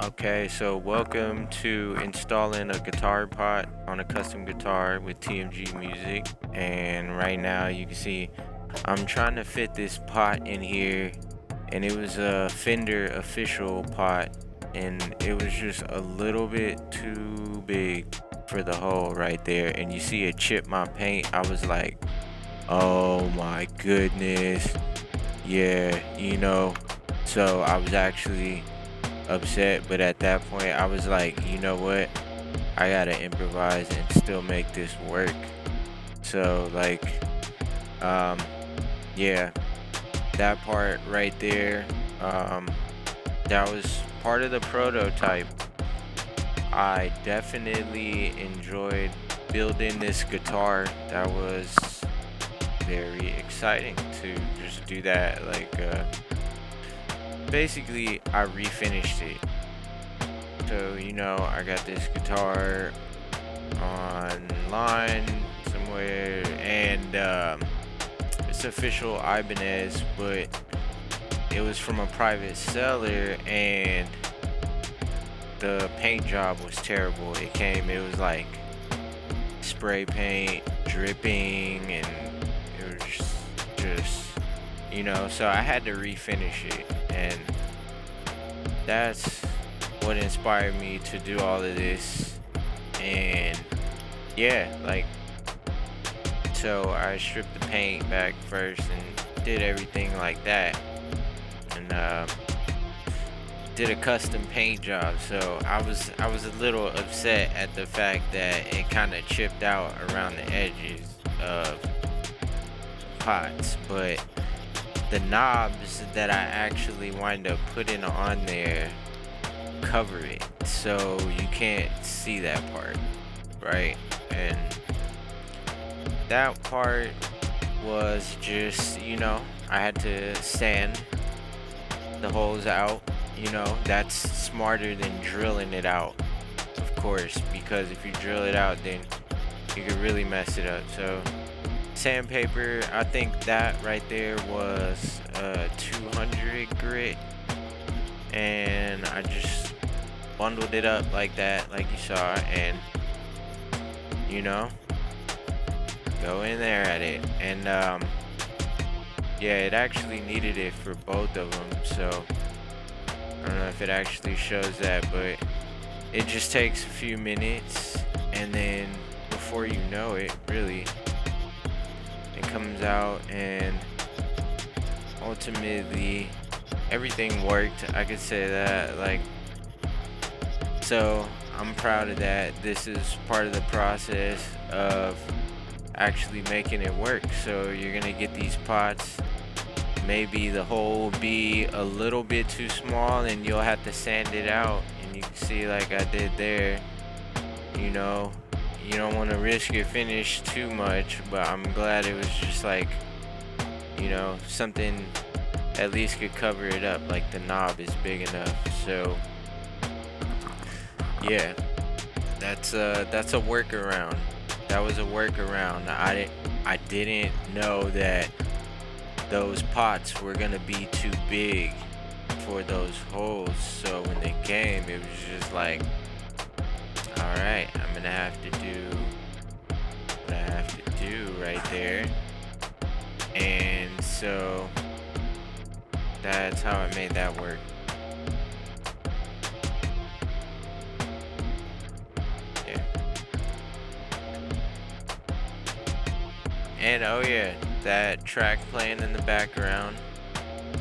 Okay, so welcome to installing a guitar pot on a custom guitar with TMG Music. And right now you can see I'm trying to fit this pot in here, and it was a Fender official pot, and it was just a little bit too big for the hole right there. And you see it chip my paint. I was like, oh my goodness. Yeah, so I was actually upset, but at that point I was like, you know what? I gotta improvise and still make this work. So um, yeah, that part right there, um, that was part of the prototype. I definitely enjoyed building this guitar. That was very exciting to just do that. Basically, I refinished it. So, I got this guitar online somewhere, and it's official Ibanez, but it was from a private seller, and the paint job was terrible. It was like spray paint dripping, and it was just, so I had to refinish it, and that's what inspired me to do all of this. And yeah, so I stripped the paint back first and did everything like that, and did a custom paint job. So I was a little upset at the fact that it kind of chipped out around the edges of pots, but the knobs that I actually wind up putting on there cover it, so you can't see that part, right? And that part was just, I had to sand the holes out. That's smarter than drilling it out, of course, because if you drill it out, then you could really mess it up. So sandpaper, I think that right there was 200 grit, and I just bundled it up like that, like you saw, and you know go in there at it. And yeah, it actually needed it for both of them, so I don't know if it actually shows that, but it just takes a few minutes, and then before you know it, really, it comes out, and ultimately everything worked. I could say that, so I'm proud of that. This is part of the process of actually making it work. So you're gonna get these pots. Maybe the hole will be a little bit too small, and you'll have to sand it out. And you can see, like I did there, you know, you don't want to risk your finish too much. But I'm glad it was just something at least could cover it up. Like the knob is big enough. So yeah, that's a workaround. That was a workaround. I didn't know that those pots were gonna be too big for those holes. So when they came, it was just like, all right, I'm gonna have to do what I have to do right there. And so that's how I made that work. Yeah. And oh yeah, that track playing in the background,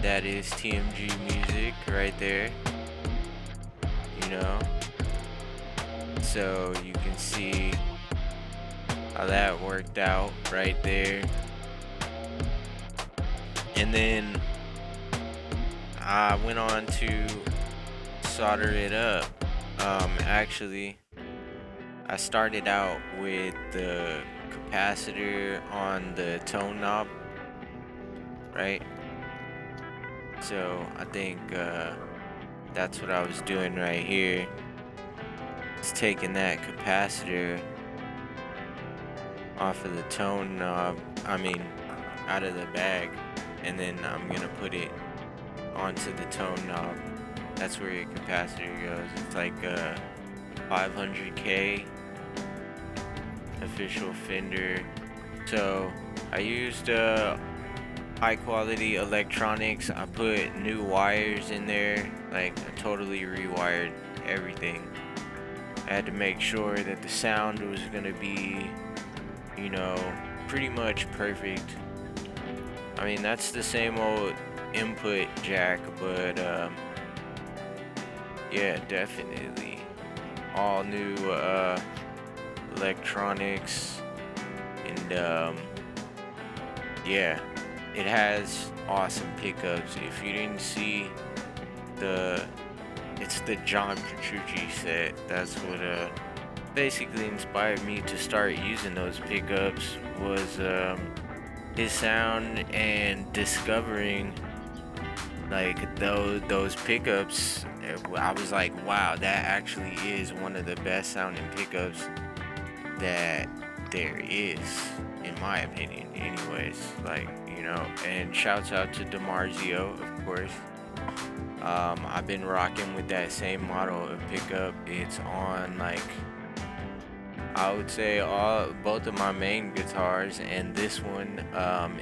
that is TMG music right there. You know, so you can see how that worked out right there. And then I went on to solder it up. Actually, I started out with the capacitor on the tone knob, right? So I think that's what I was doing right here. It's taking that capacitor off of the tone knob, out of the bag, and then I'm gonna put it onto the tone knob. That's where your capacitor goes. It's like 500K official Fender. So I used high quality electronics. I put new wires in there, like I totally rewired everything. I had to make sure that the sound was gonna be, you know, pretty much perfect. I mean, that's the same old input jack, but yeah, definitely all new electronics, and yeah, it has awesome pickups. If you didn't see the, it's the John Petrucci set. That's what basically inspired me to start using those pickups, was his sound and discovering like those pickups. I was like, wow, that actually is one of the best sounding pickups that there is, in my opinion, anyways. Like, you know, and shouts out to DiMarzio, of course. I've been rocking with that same model of pickup. It's on, like, I would say both of my main guitars, and this one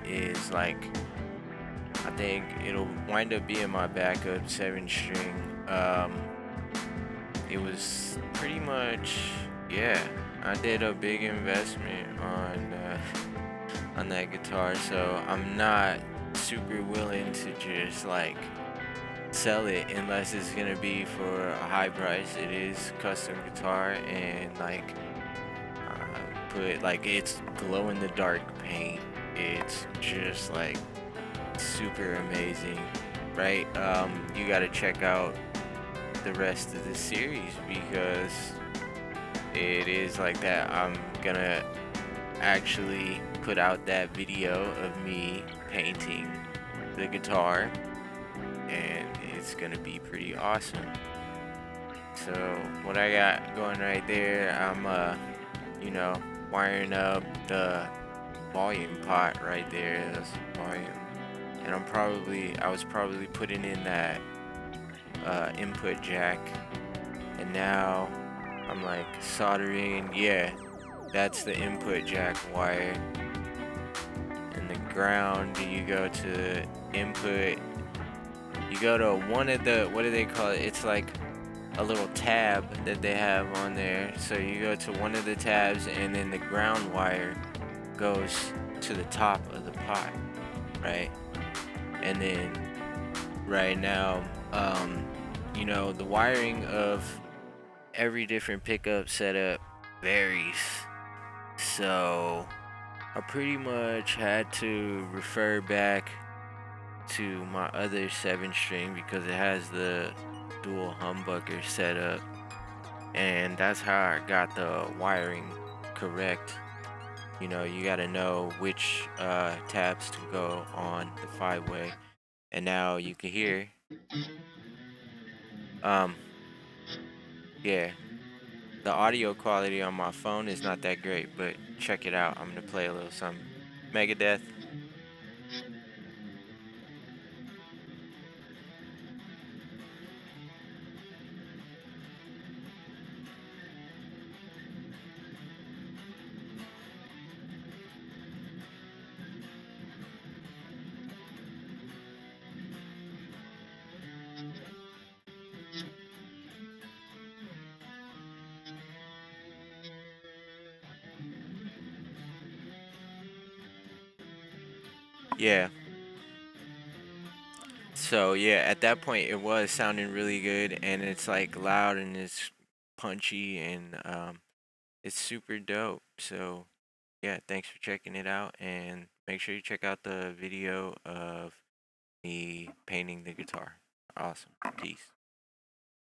is like, I think it'll wind up being my backup 7 string. It was pretty much, yeah, I did a big investment on that guitar, so I'm not super willing to just like sell it unless it's gonna be for a high price. It is custom guitar, and like put like, it's glow in the dark paint. It's just like super amazing, right? You gotta check out the rest of the series because it is like that. I'm gonna actually put out that video of me painting the guitar, and it's gonna be pretty awesome. So what I got going right there, I'm you know, wiring up the volume pot right there. That's volume, and I was probably putting in that input jack, and now I'm like soldering. Yeah, that's the input jack wire. And the ground, you go to input, you go to one of the, what do they call it? It's like a little tab that they have on there. So you go to one of the tabs, and then the ground wire goes to the top of the pot, right? And then right now, you know, the wiring of every different pickup setup varies. So I pretty much had to refer back to my other 7 string because it has the dual humbucker setup, and that's how I got the wiring correct. You know, you got to know which tabs to go on the 5-way. And now you can hear, um yeah, the audio quality on my phone is not that great, but check it out. I'm gonna play a little something. Megadeth. Yeah. So yeah, at that point it was sounding really good, and it's like loud, and it's punchy, and it's super dope. So yeah, thanks for checking it out, and make sure you check out the video of me painting the guitar. Awesome. Peace.